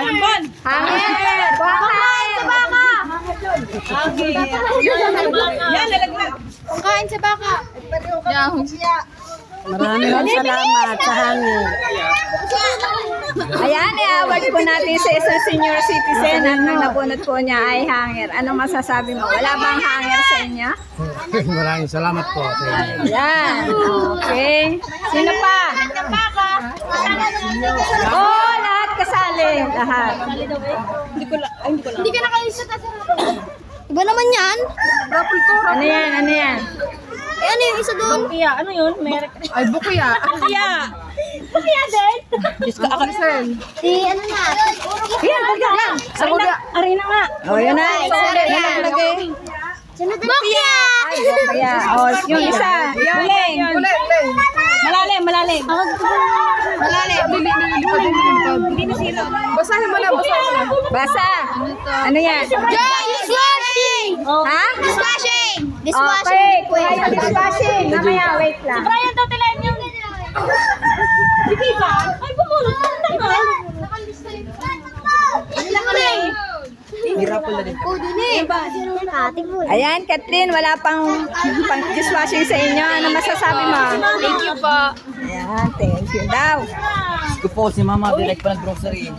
Hangin! Pangkain sa baka! Yan, lalaglag. Pangkain sa baka! Maraming salamat sa hangin. Ayan, i-award po natin sa isang senior citizen at ang nabunot po niya ay hanger. Anong masasabi mo? Wala bang hanger sa inyo? Maraming salamat po sa inyo. Ayan. Okay. Sino pa? Oh, lahat kasali. Lahat. Hindi ka nakalisot at Iba naman yan. Ano yan? Ano yan? Eh, ano yung isa doon? Bukiya. Ano yun? Merek. Ay, bukiya. Bukiya. Bukiya din. Diyos ka, akasan. Si ano na? Yan, yan. Sa kuya. Arena nga. Oh, yun na. Nalaglag. Bukiya! Ay, kaya. Oh, yung isa. Yung ling. Malalim, malalim. Malalim. Hindi na sila. Basahin mo na, basahin mo na. Basa. Ano yan? Dishwashing! Ha? Dishwashing! Okay. Kuya yung dishwashing. Mamaya, wait lang. Brian daw tilayan yung... Hindi ba? Ay, bumulot. Tama. Hirap pala din. Ayan, Kathleen, wala pang dishwashing sa inyo. Ano masasabi mo? Thank you po. Ayan, thank you daw. Ko po si Mama, direct pa ng grocery.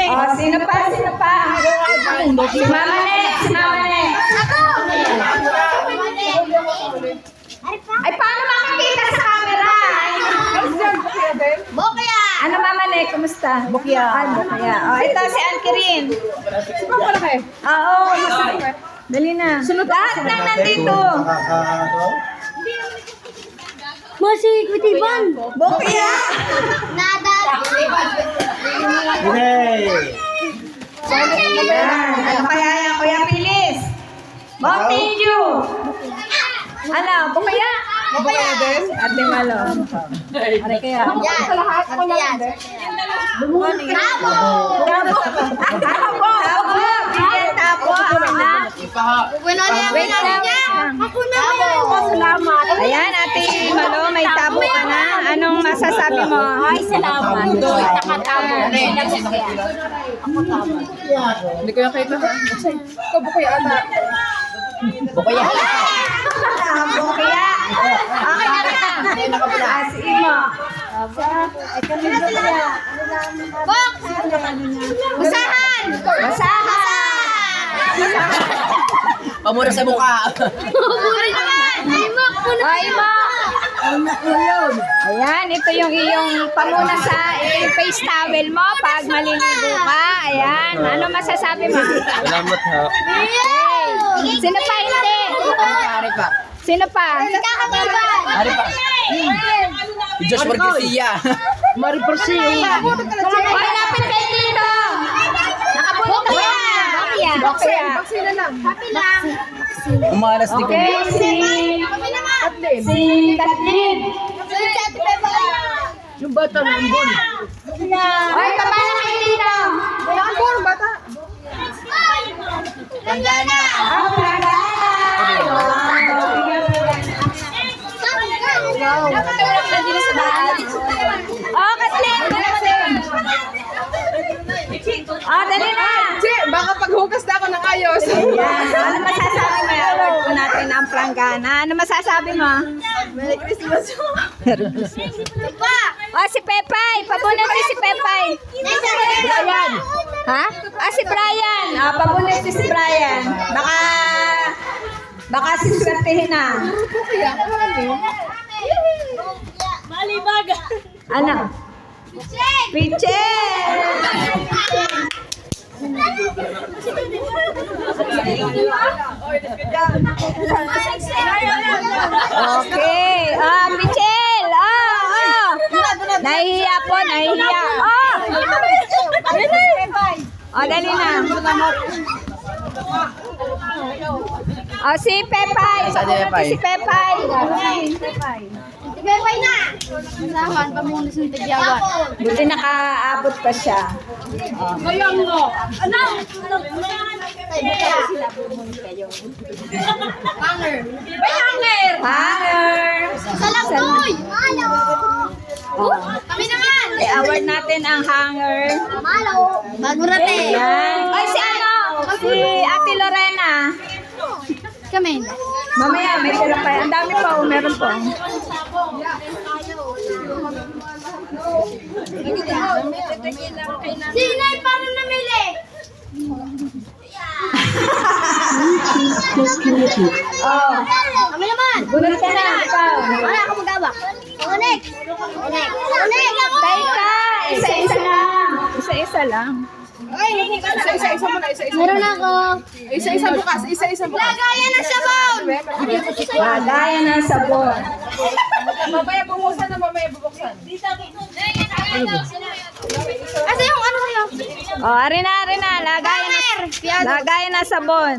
Oh, sino pa? Sino pa? Si Mama Net, si Mama Net. Ay, paano makikita sa camera? Bukiya! Ano Mama Net, kumusta? Bukya. Ay, Bukya. Oh, ito si Ankirin. Oo, dali na. Lahat lang nandito. Masi, Kutiban! Bukya. Nada! Ayan, ano kaya yan, Kuya Pilis? Mountain Dew. Ano, Bukya? Bukya din? Ate Malo. Ano kaya? Yan! Tabo! Tabo! Bigyan tabo. Wait lang. Ako na salamat. Ayan, Ate Malo, may tabo ka na. Anong masasabi mo? Ay, salamat. Nakatabo. Hindi ko yung kahit na. Ikaw bukiya ata. Bukiya. Bukya. Okay na. Si Imo. Box! Basahan! Basahan. Pamura sa mukha. Buri naman! Limok po na! Ay, Imo. Ayan, ito yung iyong pamuna ito yung face towel mo pag maliligo ka. Ayan, ano masasabi mo? Salamat ha. Okay. Sino pa hindi? Ari pa. Sino pa? Kakababan! Ari pa. Diyos Marquesia. Mari Persia. Hoy, lapit kayo dito. Nakabunot ka yan. Bokya. Sino lang? Happy lang! Umalas di ko. Okay, Kami naman! si Kathleen. Sunod sa Ate Beba! Yung bata ng ambon. Hoy, baba na kayo dito. Yung ambon, bata. Gandana! Oh, Oh, Kathleen. Oh, dali na. Che, baka paghugas na ako ng ayos. Ayan. Ano masasabi mo? Award po natin ang pranggana. Ano masasabi mo? Merry Christmas. Pa! Oh, si Pepay. Pabunot din si Pepay. Brian! Ha? Ah, si Brian. Ah, pabunot din si Brian. Baka siswertehin na. Malibag! Ano? Pichel! Okay. Ah, Pichel. Oh. Nahihiya po, nahihiya. Oh. Oh, dali na. Oh, si Pepay. Si Pepay. Bebay na! Masahan pa muna sa tagyawan. Buti nakaabot pa siya. Mayang mo! Ano? Hanger! May hanger! Hanger. Salamboy! Oh. Kami naman! I-award natin ang hanger. Malo. Bago natin. Ayan. Ay, si ano? Si Ate Lorena. Kami. Mamaya, may sila pa. Ang dami pa, meron pa. Sino yung parang namili? Oh, Kami naman. gunod ka na. Ikaw. Wala ako magawak. Unik. Unik. Unik. Teka, isa-isa lang. Isa-isa lang. Isa-isa mo na, isa-isa. Meron ako. Isa-isa bukas, isa-isa bukas. Lagayan ng sabon. Lagayan ng sabon. Mamaya bubuksan na, mamaya bubuksan. Asa yung ano sa'yo? Oh, ari na. Lagayan ng sabon.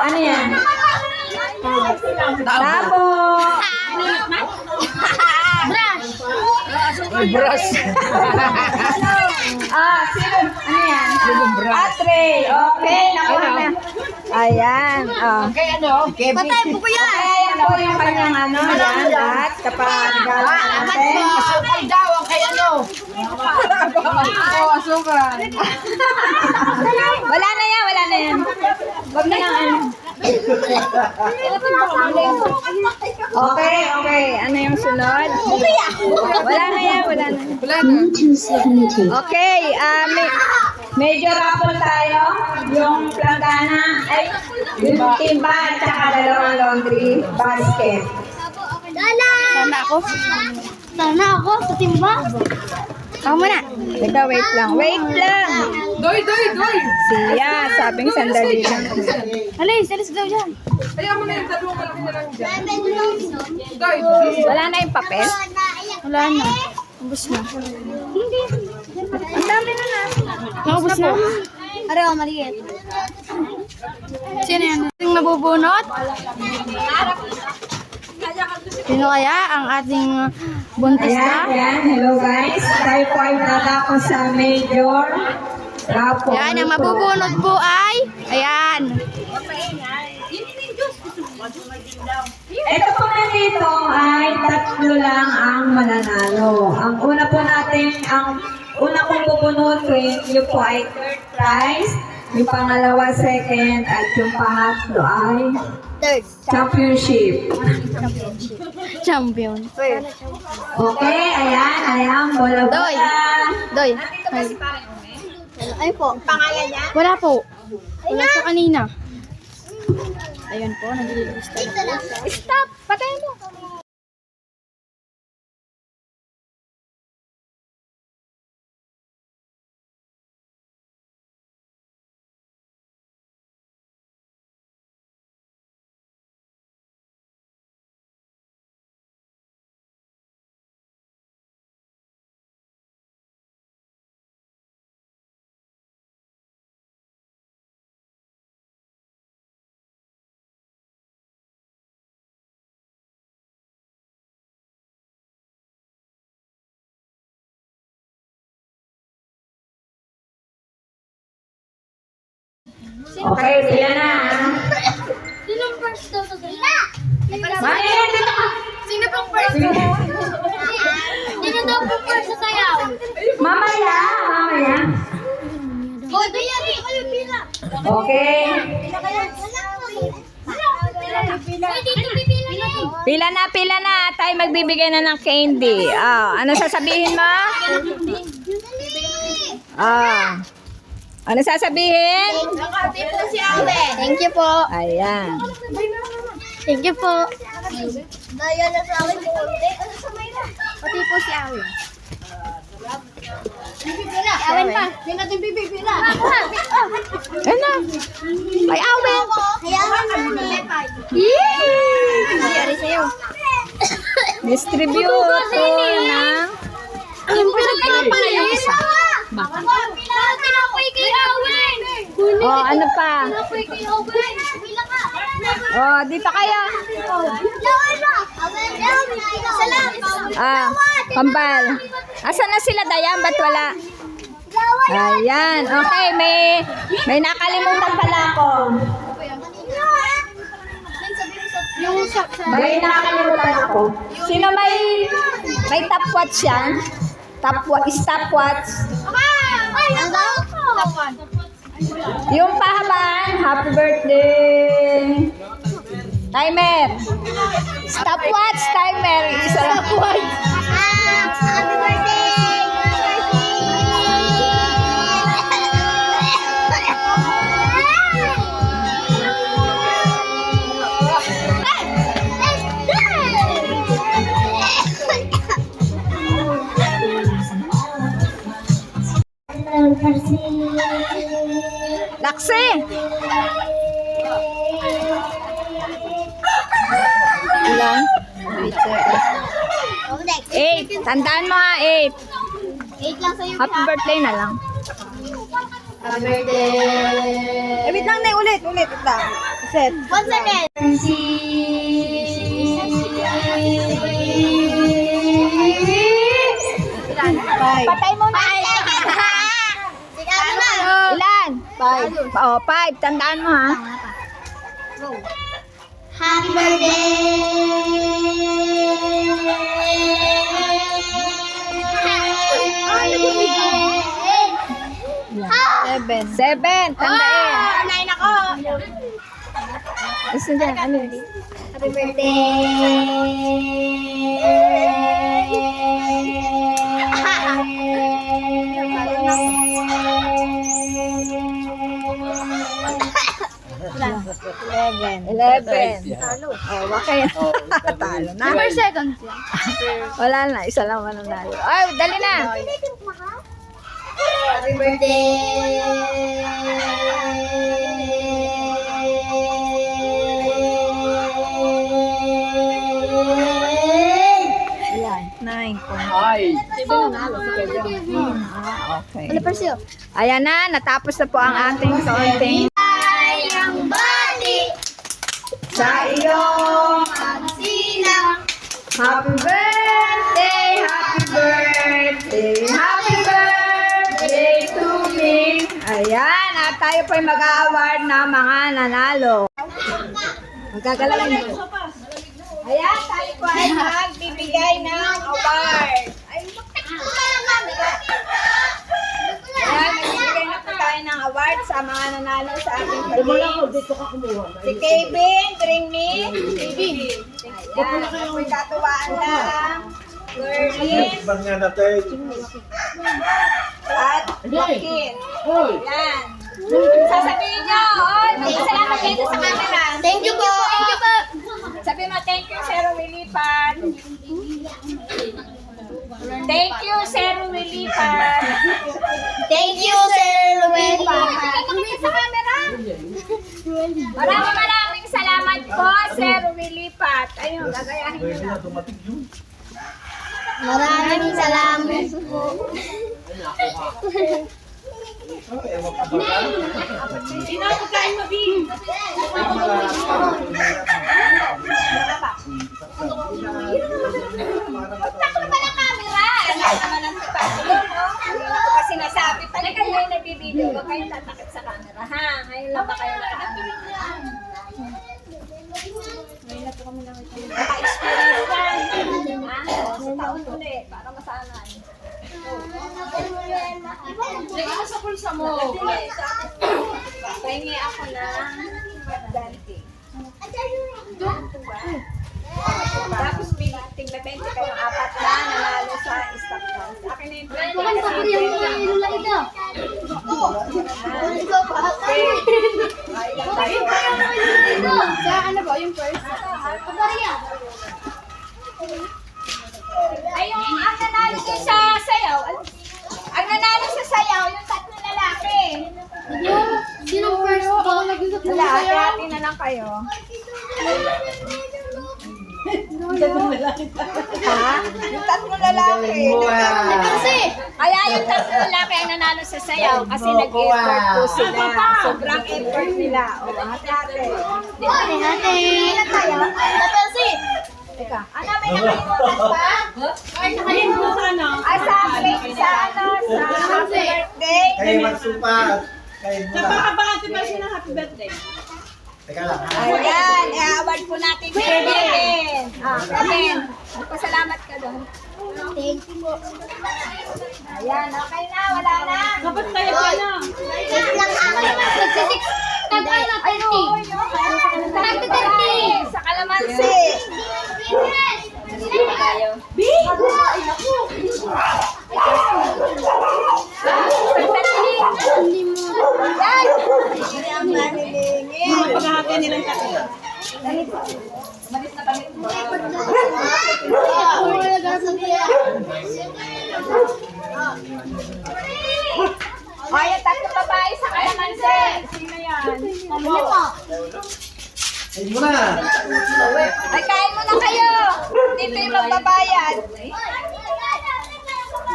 Ano yan? Tabo. Brush. Brush. Sino? Ano yan? Atre. Okay, nakuha na. Ayan. Oh. Patay po ko yan. Ayan po yung kanyang ano. Yan, lahat. Kapag galang natin. Asukal daw ang kay ano. Oo, asukal. Wala na yan. Wag na lang ano. Okay. Ano yung sunod? Wala na yan. Wala na. Okay, medyo rapol tayo. Yung planggana, ay, yung timba at saka dalawang laundry basket. Sana ako sa timba. Ako muna. Teka, wait lang. Doy. Siya, sabing sandali lang. Alis daw dyan. Ayaw mo na yung dalawang malaki na lang dyan. Doy. Wala na yung papel? Wala na. Ubus na. Ang dami na. Ubus na. Araw, maliit. Sino yan? Ating nabubunot? Sino kaya ang ating buntis na? Ayan. Hello guys. Tayo po ay dadako sa major rapol. Yan, ang mabubunot po ay, ayan. Ito po nandito ay tatlo lang ang mananalo. Ang una pong pupunutin, yung po ay third prize, yung pangalawa second, at yung pangatlo ay Third. championship. Champion. Okay, ayan, bola. Doy. Ay po. Pangalan niya? Wala po. Wala sa kanina. Ayun po, nag-i-lista na. Stop! Patayin mo! Okay, sila na. Sinong first daw sa sila? Mami, dito ka. Sino pong first? Sino daw po first sa sayaw? Mamaya. O, doon yan. Ayun, pila. Okay. Ay, dito pipila na. Pila na. Tayo magbibigay na ng candy. Ano sasabihin mo? Ano sasabihin? Thank you po. Ayan. Thank you po. Daya na sa akin. Pati po si Awin. Awin pa. Yung natin pipipila. Ayan na. Ay, Awin. Kaya nangyari sa'yo. Distributor ng... Yung pinagpala pala yung isa. Tinapoy kay Awin. ano pa? Tinapoy kay Awin. Pila ka. Dito kayo. Salamat. Kambal. Asan na sila, Dayan? Ba't wala? Ayan. Okay, may nakalimutan pala ako. Yung May nakalimutan ako. ako. Sino may top watch yan? Stopwatch. Yung pahabaan, happy birthday. Timer. Stopwatch, timer. Isa lang. Happy birthday! Laksi. Ilan? 8. Tandaan mo ha, 8. 8 lang sa'yo. Happy birthday na lang. Happy birthday! Wait lang na, ulit. Ito. Set. Once again. Patay mo na. Sigado na. Ilan? 5. Oh, 5. Tandaan mo ha. Happy birthday! 7. Tandaan. 9 ako! Gusto dyan, ano yun? Happy birthday! 11. Talo. Oh, bakit? Talo na. Number seconds yan. Wala na, isa lang mananalo. Ay, dali na. Happy birthday! Ilan? 9. Ay. Okay. Ano pa siya? Ayan na, natapos na po ang ating kaunting Ayang bati sa iyong pagsilang happy birthday, happy birthday, happy birthday to me. Ayan, at tayo po'y mag-award ng mga nanalo. Magkagalawin mo. Ayan, tayo po ay magbibigay ng award. Ay, ayan, magbibigay na po tayo ng award sa mga nanalo sa ating pag-ibig. Si Kevin, bring me. Kevin. Ayan, ako'y katuwaan lang. Gerlin at Joaquin. Ayan. Sasabihin nyo, oy, magpasalamat kayo sa camera. Thank you po! Thank you po! Sabi mo, thank you, Sir Willipan. Thank you, Sir Willipan. Thank you, Sir Ruel! Sa camera. Maraming salamat po, Sir Willipat. Ayun, gagayahin nyo na. Maraming salamat po. Takot pa ng camera. Alam naman ang tupatulo, no? Kasi nasabi pa na kayo yung nagbibideo. Huwag kayong tatakot sa camera, ha? Ngayon lang ba kayo nakakabili? Naka-experience ka. Ha? Sa taon ulit, para masanay. Lagyan sa pulsa mo. Pahingi ako ng ganti. Tapos tigna 20 kayong apat na nanalo sa stock dance. Akin na yung 20 kasi Lula ito. Sa ano ba yung first? ay yung ang nanalo ko sa sayaw. Ang nanalo sa sayaw, yung tatlong lalaki. Sino first? Ako nag-usap na Wala, sa'yo. hati na lang kayo. Ha? Yung tatlong lalaki. Kasi, Kaya yung tatlong lalaki ang nanalo sa sayaw kasi nag-effort po sila. Sobrang effort nila. O, hati-hati. hati. Ilan tayo? Napelsi. Teka, ano may nakalimutan pa? Ay, nakalimutan na. Ay, sa happy birthday. Kayo magsupat. Kayo muna. Napakabati pa siya ng happy birthday. Teka lang. Ayan, i-award po natin kay Kevin. Amen. Pasalamat ka doon. Thank you po. Ayan, okay na, wala na. Dapat tayo ka na. Wait lang ako. Nag-ano, 30. Nag-30. Sa kalamansi. Hindi mo. Paghahati nilang tatlo. Wala ka sa kaya. O, yung tatlo babae sa kalamansi. Sino yan? Ano po? Ay mo na. Ay, kain mo na kayo. Dito yung magbabayad.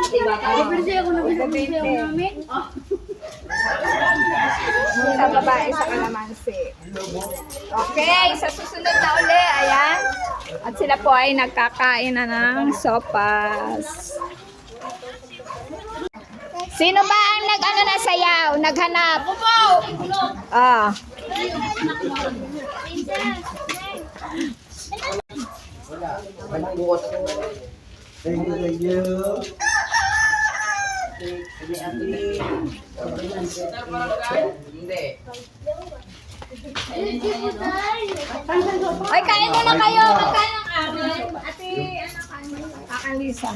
Nag-birthday ako namin. Sa babae sa kalamansi. Okay, sa susunod na uli, ayan. At sila po ay nagkakain na ng sopas. Sino ba ang nag-ano na sayaw? Naghanap? Ah. Thank you, thank you. Ay, kain muna kayo. Magkain ang amin. Ate, ano kain? Kakalisa.